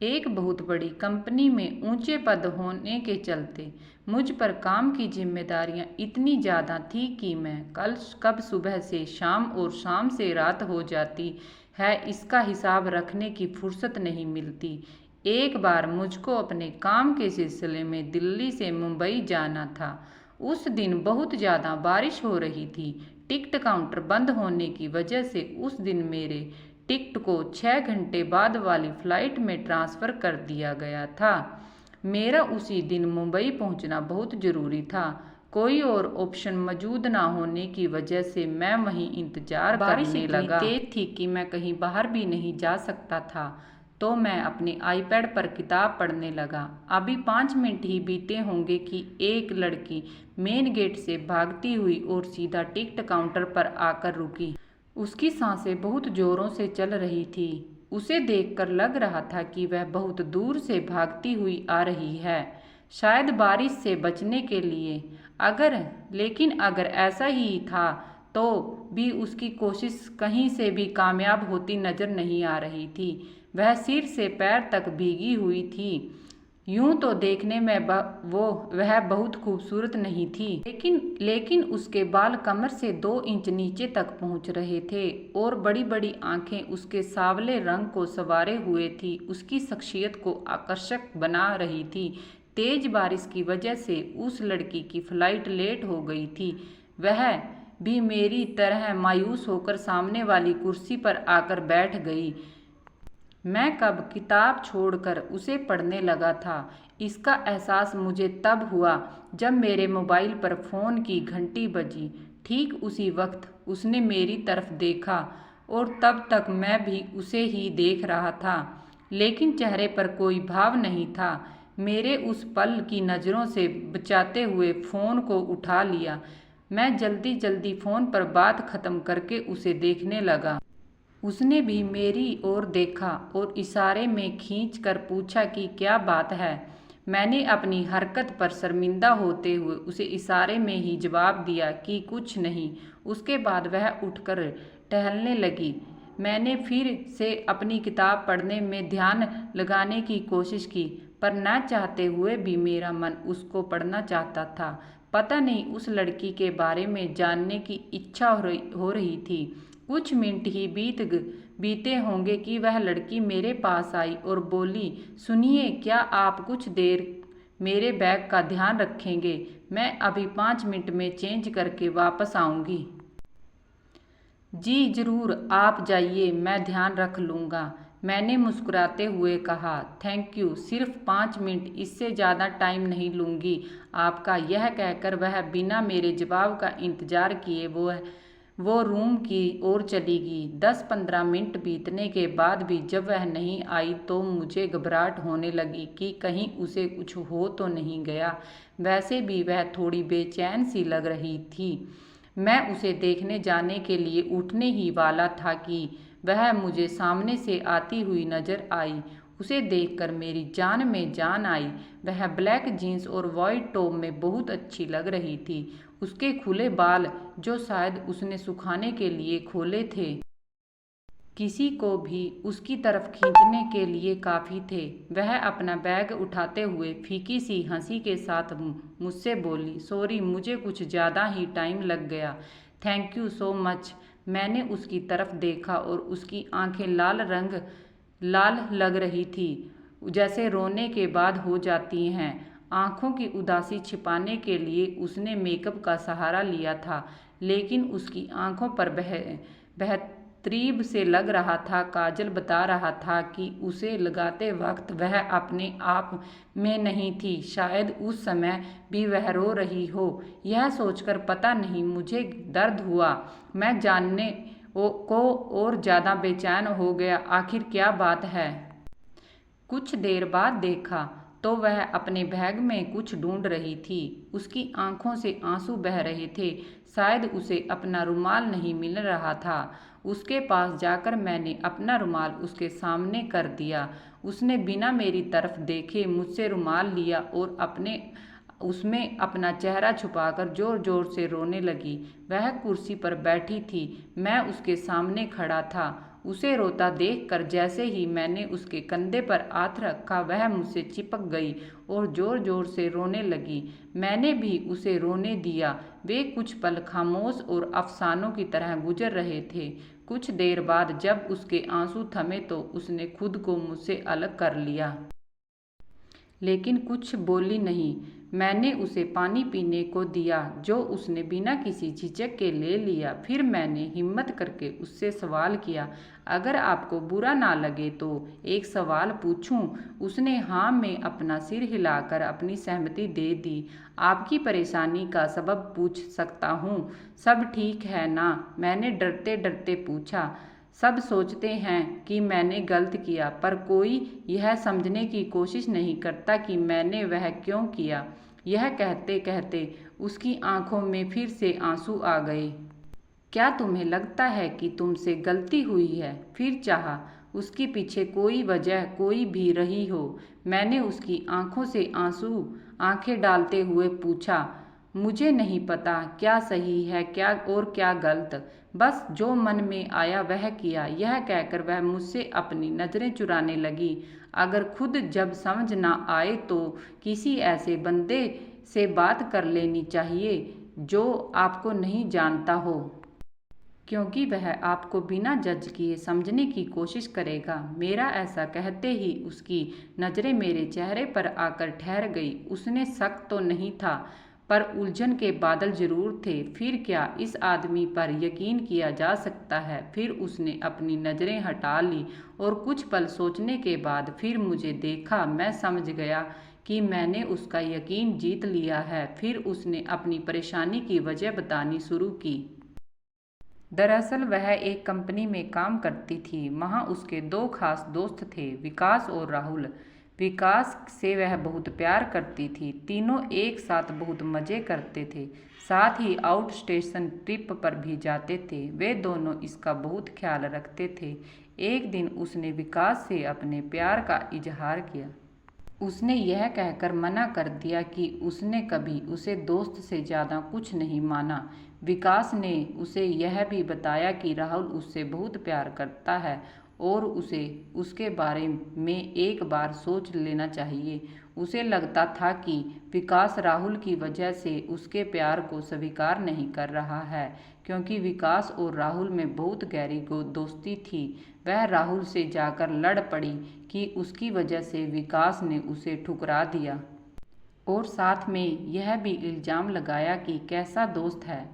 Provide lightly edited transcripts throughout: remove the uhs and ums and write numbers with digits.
एक बहुत बड़ी कंपनी में ऊंचे पद होने के चलते मुझ पर काम की जिम्मेदारियां इतनी ज़्यादा थी कि मैं कब सुबह से शाम और शाम से रात हो जाती है इसका हिसाब रखने की फुर्सत नहीं मिलती। एक बार मुझको अपने काम के सिलसिले में दिल्ली से मुंबई जाना था। उस दिन बहुत ज़्यादा बारिश हो रही थी। टिकट काउंटर बंद होने की वजह से उस दिन मेरे टिकट को 6 घंटे बाद वाली फ़्लाइट में ट्रांसफ़र कर दिया गया था। मेरा उसी दिन मुंबई पहुंचना बहुत ज़रूरी था। कोई और ऑप्शन मौजूद ना होने की वजह से मैं वहीं इंतज़ार करने लगा। बारिश इतनी तेज थी कि मैं कहीं बाहर भी नहीं जा सकता था, तो मैं अपने आईपैड पर किताब पढ़ने लगा। अभी 5 मिनट ही बीते होंगे कि एक लड़की मेन गेट से भागती हुई और सीधा टिकट काउंटर पर आकर रुकी। उसकी सांसें बहुत जोरों से चल रही थी। उसे देखकर लग रहा था कि वह बहुत दूर से भागती हुई आ रही है, शायद बारिश से बचने के लिए। लेकिन अगर ऐसा ही था तो भी उसकी कोशिश कहीं से भी कामयाब होती नजर नहीं आ रही थी। वह सिर से पैर तक भीगी हुई थी। यूं तो देखने में वह बहुत खूबसूरत नहीं थी, लेकिन उसके बाल कमर से 2 इंच नीचे तक पहुंच रहे थे और बड़ी बड़ी आंखें उसके सांवले रंग को संवारे हुए थी, उसकी शख्सियत को आकर्षक बना रही थी। तेज बारिश की वजह से उस लड़की की फ्लाइट लेट हो गई थी। वह भी मेरी तरह मायूस होकर सामने वाली कुर्सी पर आकर बैठ गई। मैं कब किताब छोड़कर उसे पढ़ने लगा था, इसका एहसास मुझे तब हुआ जब मेरे मोबाइल पर फ़ोन की घंटी बजी। ठीक उसी वक्त उसने मेरी तरफ देखा और तब तक मैं भी उसे ही देख रहा था, लेकिन चेहरे पर कोई भाव नहीं था। मेरे उस पल की नज़रों से बचाते हुए फ़ोन को उठा लिया। मैं जल्दी जल्दी फ़ोन पर बात ख़त्म करके उसे देखने लगा। उसने भी मेरी ओर देखा और इशारे में खींच कर पूछा कि क्या बात है। मैंने अपनी हरकत पर शर्मिंदा होते हुए उसे इशारे में ही जवाब दिया कि कुछ नहीं। उसके बाद वह उठकर टहलने लगी। मैंने फिर से अपनी किताब पढ़ने में ध्यान लगाने की कोशिश की, पर न चाहते हुए भी मेरा मन उसको पढ़ना चाहता था। पता नहीं उस लड़की के बारे में जानने की इच्छा हो रही थी। कुछ मिनट ही बीते होंगे कि वह लड़की मेरे पास आई और बोली, सुनिए, क्या आप कुछ देर मेरे बैग का ध्यान रखेंगे? मैं अभी 5 मिनट में चेंज करके वापस आऊँगी। जी ज़रूर, आप जाइए, मैं ध्यान रख लूँगा, मैंने मुस्कुराते हुए कहा। थैंक यू, सिर्फ 5 मिनट, इससे ज़्यादा टाइम नहीं लूँगी आपका। यह कहकर वह बिना मेरे जवाब का इंतज़ार किए वो रूम की ओर चली गई। 10-15 मिनट बीतने के बाद भी जब वह नहीं आई तो मुझे घबराहट होने लगी कि कहीं उसे कुछ हो तो नहीं गया। वैसे भी वह थोड़ी बेचैन सी लग रही थी। मैं उसे देखने जाने के लिए उठने ही वाला था कि वह मुझे सामने से आती हुई नजर आई। उसे देखकर मेरी जान में जान आई। वह ब्लैक जीन्स और वाइट टॉप में बहुत अच्छी लग रही थी। उसके खुले बाल, जो शायद उसने सुखाने के लिए खोले थे, किसी को भी उसकी तरफ खींचने के लिए काफ़ी थे। वह अपना बैग उठाते हुए फीकी सी हंसी के साथ मुझसे बोली, सॉरी, मुझे कुछ ज़्यादा ही टाइम लग गया। Thank you so much. मैंने उसकी तरफ देखा और उसकी आंखें लाल लग रही थी, जैसे रोने के बाद हो जाती हैं। आंखों की उदासी छिपाने के लिए उसने मेकअप का सहारा लिया था, लेकिन उसकी आंखों पर बेहतरीब से लग रहा था। काजल बता रहा था कि उसे लगाते वक्त वह अपने आप में नहीं थी, शायद उस समय भी वह रो रही हो। यह सोचकर पता नहीं मुझे दर्द हुआ। मैं जानने को और ज़्यादा बेचैन हो गया। आखिर क्या बात है? कुछ देर बाद देखा तो वह अपने बैग में कुछ ढूंढ रही थी। उसकी आंखों से आंसू बह रहे थे, शायद उसे अपना रुमाल नहीं मिल रहा था। उसके पास जाकर मैंने अपना रुमाल उसके सामने कर दिया। उसने बिना मेरी तरफ देखे मुझसे रुमाल लिया और उसमें अपना चेहरा छुपाकर जोर जोर से रोने लगी। वह कुर्सी पर बैठी थी, मैं उसके सामने खड़ा था। उसे रोता देखकर जैसे ही मैंने उसके कंधे पर हाथ रखा वह मुझसे चिपक गई और जोर जोर से रोने लगी। मैंने भी उसे रोने दिया। वे कुछ पल खामोश और अफसानों की तरह गुजर रहे थे। कुछ देर बाद जब उसके आंसू थमे तो उसने खुद को मुझसे अलग कर लिया, लेकिन कुछ बोली नहीं। मैंने उसे पानी पीने को दिया जो उसने बिना किसी झिझक के ले लिया। फिर मैंने हिम्मत करके उससे सवाल किया, अगर आपको बुरा ना लगे तो एक सवाल पूछूं? उसने हाँ में अपना सिर हिलाकर अपनी सहमति दे दी। आपकी परेशानी का सबब पूछ सकता हूँ? सब ठीक है ना? मैंने डरते डरते पूछा। सब सोचते हैं कि मैंने गलत किया, पर कोई यह समझने की कोशिश नहीं करता कि मैंने वह क्यों किया। यह कहते कहते उसकी आंखों में फिर से आंसू आ गए। क्या तुम्हें लगता है कि तुमसे गलती हुई है? फिर चाहा, उसके पीछे कोई वजह कोई भी रही हो। मैंने उसकी आंखों से आंसू आंखें डालते हुए पूछा, मुझे नहीं पता क्या सही है क्या और क्या गलत, बस जो मन में आया वह किया। यह कहकर वह मुझसे अपनी नज़रें चुराने लगी। अगर खुद जब समझ ना आए तो किसी ऐसे बंदे से बात कर लेनी चाहिए जो आपको नहीं जानता हो, क्योंकि वह आपको बिना जज किए समझने की कोशिश करेगा। मेरा ऐसा कहते ही उसकी नज़रें मेरे चेहरे पर आकर ठहर गई। उसने शक तो नहीं था, पर उलझन के बादल जरूर थे। फिर क्या इस आदमी पर यकीन किया जा सकता है? फिर उसने अपनी नज़रें हटा ली और कुछ पल सोचने के बाद फिर मुझे देखा। मैं समझ गया कि मैंने उसका यकीन जीत लिया है। फिर उसने अपनी परेशानी की वजह बतानी शुरू की। दरअसल वह एक कंपनी में काम करती थी। वहाँ उसके दो खास दोस्त थे, विकास और राहुल। विकास से वह बहुत प्यार करती थी। तीनों एक साथ बहुत मज़े करते थे, साथ ही आउट स्टेशन ट्रिप पर भी जाते थे। वे दोनों इसका बहुत ख्याल रखते थे। एक दिन उसने विकास से अपने प्यार का इजहार किया। उसने यह कहकर मना कर दिया कि उसने कभी उसे दोस्त से ज़्यादा कुछ नहीं माना। विकास ने उसे यह भी बताया कि राहुल उससे बहुत प्यार करता है और उसे उसके बारे में एक बार सोच लेना चाहिए। उसे लगता था कि विकास राहुल की वजह से उसके प्यार को स्वीकार नहीं कर रहा है, क्योंकि विकास और राहुल में बहुत गहरी दोस्ती थी। वह राहुल से जाकर लड़ पड़ी कि उसकी वजह से विकास ने उसे ठुकरा दिया और साथ में यह भी इल्ज़ाम लगाया कि कैसा दोस्त है,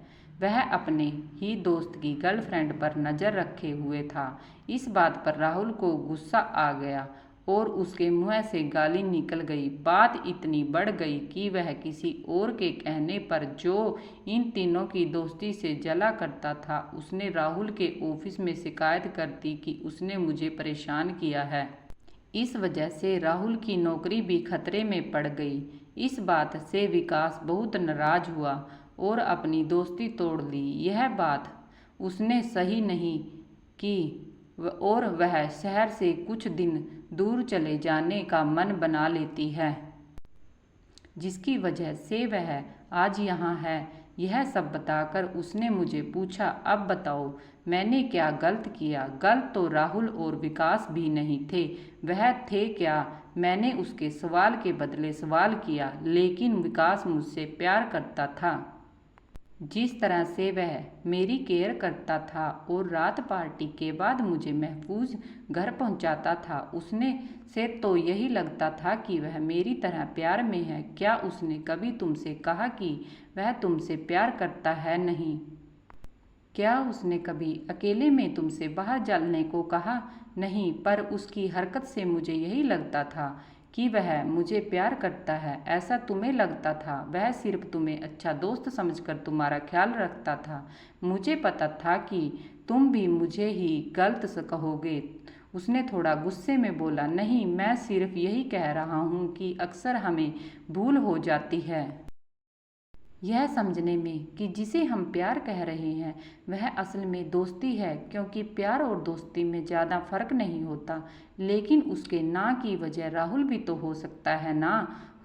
वह अपने ही दोस्त की गर्लफ्रेंड पर नज़र रखे हुए था। इस बात पर राहुल को गुस्सा आ गया और उसके मुंह से गाली निकल गई। बात इतनी बढ़ गई कि वह किसी और के कहने पर, जो इन तीनों की दोस्ती से जला करता था, उसने राहुल के ऑफिस में शिकायत कर दी कि उसने मुझे परेशान किया है। इस वजह से राहुल की नौकरी भी खतरे में पड़ गई। इस बात से विकास बहुत नाराज हुआ और अपनी दोस्ती तोड़ ली। यह बात उसने सही नहीं की और वह शहर से कुछ दिन दूर चले जाने का मन बना लेती है, जिसकी वजह से वह आज यहाँ है। यह सब बताकर उसने मुझे पूछा, अब बताओ मैंने क्या गलत किया? गलत तो राहुल और विकास भी नहीं थे, वह थे क्या? मैंने उसके सवाल के बदले सवाल किया। लेकिन विकास मुझसे प्यार करता था, जिस तरह से वह मेरी केयर करता था और रात पार्टी के बाद मुझे महफूज घर पहुंचाता था, उसने से तो यही लगता था कि वह मेरी तरह प्यार में है। क्या उसने कभी तुमसे कहा कि वह तुमसे प्यार करता है? नहीं। क्या उसने कभी अकेले में तुमसे बाहर चलने को कहा? नहीं, पर उसकी हरकत से मुझे यही लगता था कि वह मुझे प्यार करता है। ऐसा तुम्हें लगता था? वह सिर्फ तुम्हें अच्छा दोस्त समझकर तुम्हारा ख्याल रखता था। मुझे पता था कि तुम भी मुझे ही गलत कहोगे। उसने थोड़ा गुस्से में बोला, नहीं, मैं सिर्फ यही कह रहा हूँ कि अक्सर हमें भूल हो जाती है यह समझने में कि जिसे हम प्यार कह रहे हैं वह असल में दोस्ती है, क्योंकि प्यार और दोस्ती में ज़्यादा फर्क नहीं होता। लेकिन उसके ना की वजह राहुल भी तो हो सकता है ना?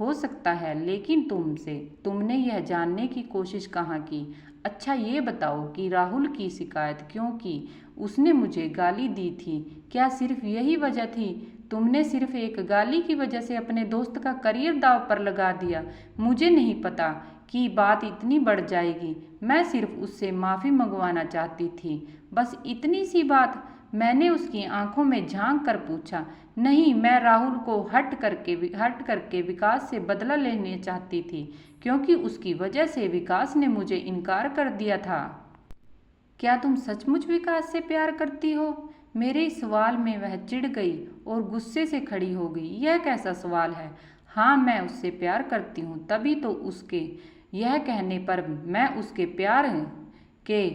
हो सकता है, लेकिन तुमने यह जानने की कोशिश कहाँ की? अच्छा ये बताओ कि राहुल की शिकायत क्यों की? उसने मुझे गाली दी थी। क्या सिर्फ यही वजह थी? तुमने सिर्फ एक गाली की वजह से अपने दोस्त का करियर दांव पर लगा दिया। मुझे नहीं पता कि बात इतनी बढ़ जाएगी। मैं सिर्फ उससे माफ़ी मंगवाना चाहती थी, बस इतनी सी बात। मैंने उसकी आंखों में झांक कर पूछा। नहीं, मैं राहुल को हट करके विकास से बदला लेने चाहती थी, क्योंकि उसकी वजह से विकास ने मुझे इनकार कर दिया था। क्या तुम सचमुच विकास से प्यार करती हो? मेरे इस सवाल में वह चिढ़ गई और गुस्से से खड़ी हो गई। यह कैसा सवाल है? हाँ, मैं उससे प्यार करती हूँ। तभी तो उसके यह कहने पर मैं उसके प्यार के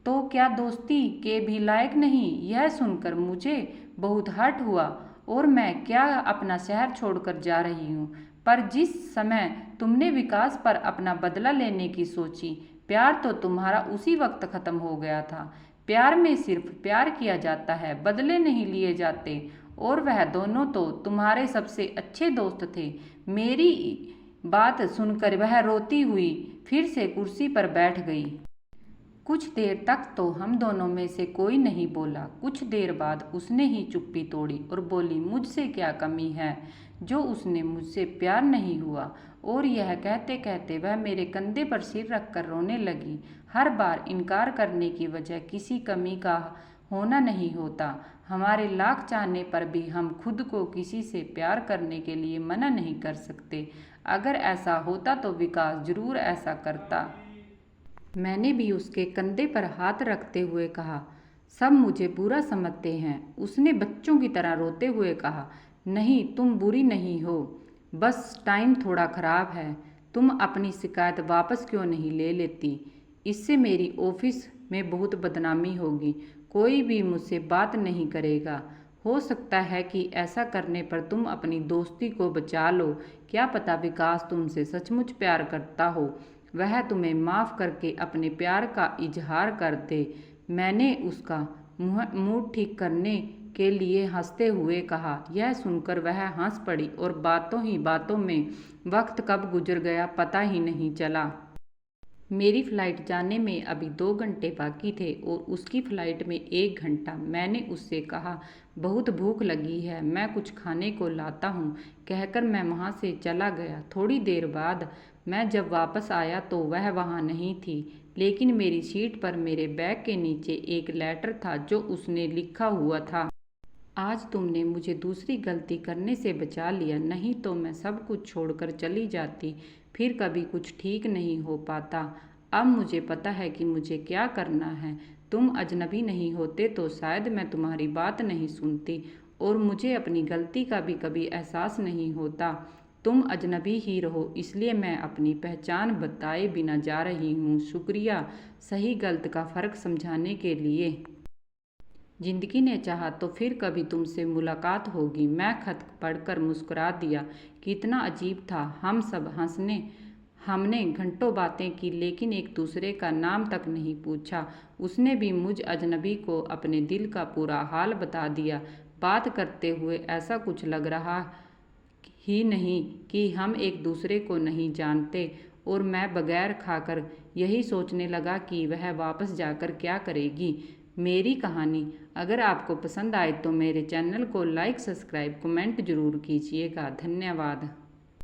तो क्या दोस्ती के भी लायक नहीं। यह सुनकर मुझे बहुत हर्ट हुआ और मैं क्या अपना शहर छोड़कर जा रही हूँ। पर जिस समय तुमने विकास पर अपना बदला लेने की सोची, प्यार तो तुम्हारा उसी वक्त खत्म हो गया था। प्यार में सिर्फ प्यार किया जाता है, बदले नहीं लिए जाते। और वह दोनों तो तुम्हारे सबसे अच्छे दोस्त थे। मेरी बात सुनकर वह रोती हुई फिर से कुर्सी पर बैठ गई। कुछ देर तक तो हम दोनों में से कोई नहीं बोला। कुछ देर बाद उसने ही चुप्पी तोड़ी और बोली, मुझसे क्या कमी है जो उसने मुझसे प्यार नहीं हुआ। और यह कहते कहते वह मेरे कंधे पर सिर रखकर रोने लगी। हर बार इनकार करने की वजह किसी कमी का होना नहीं होता। हमारे लाख चाहने पर भी हम खुद को किसी से प्यार करने के लिए मना नहीं कर सकते। अगर ऐसा होता तो विकास जरूर ऐसा करता। मैंने भी उसके कंधे पर हाथ रखते हुए कहा, सब मुझे बुरा समझते हैं। उसने बच्चों की तरह रोते हुए कहा, नहीं, तुम बुरी नहीं हो, बस टाइम थोड़ा ख़राब है। तुम अपनी शिकायत वापस क्यों नहीं ले लेती? इससे मेरी ऑफिस में बहुत बदनामी होगी। कोई भी मुझसे बात नहीं करेगा। हो सकता है कि ऐसा करने पर तुम अपनी दोस्ती को बचा लो। क्या पता विकास तुमसे सचमुच प्यार करता हो, वह तुम्हें माफ़ करके अपने प्यार का इजहार कर दे। मैंने उसका मूड ठीक करने के लिए हंसते हुए कहा। यह सुनकर वह हंस पड़ी और बातों ही बातों में वक्त कब गुजर गया पता ही नहीं चला। मेरी फ़्लाइट जाने में अभी 2 घंटे बाकी थे और उसकी फ़्लाइट में 1 घंटा। मैंने उससे कहा, बहुत भूख लगी है, मैं कुछ खाने को लाता हूँ, कहकर मैं वहाँ से चला गया। थोड़ी देर बाद मैं जब वापस आया तो वह वहाँ नहीं थी, लेकिन मेरी सीट पर मेरे बैग के नीचे एक लेटर था जो उसने लिखा हुआ था। आज तुमने मुझे दूसरी गलती करने से बचा लिया, नहीं तो मैं सब कुछ छोड़कर चली जाती। फिर कभी कुछ ठीक नहीं हो पाता। अब मुझे पता है कि मुझे क्या करना है। तुम अजनबी नहीं होते तो शायद मैं तुम्हारी बात नहीं सुनती और मुझे अपनी गलती का भी कभी एहसास नहीं होता। तुम अजनबी ही रहो, इसलिए मैं अपनी पहचान बताए बिना जा रही हूँ। शुक्रिया सही गलत का फ़र्क समझाने के लिए। जिंदगी ने चाहा तो फिर कभी तुमसे मुलाकात होगी। मैं खत पढ़कर मुस्कुरा दिया। कितना अजीब था, हम सब हमने घंटों बातें की लेकिन एक दूसरे का नाम तक नहीं पूछा। उसने भी मुझ अजनबी को अपने दिल का पूरा हाल बता दिया। बात करते हुए ऐसा कुछ लग रहा ही नहीं कि हम एक दूसरे को नहीं जानते। और मैं बगैर खाकर यही सोचने लगा कि वह वापस जाकर क्या करेगी। मेरी कहानी अगर आपको पसंद आए तो मेरे चैनल को लाइक, सब्सक्राइब, कमेंट जरूर कीजिएगा। धन्यवाद।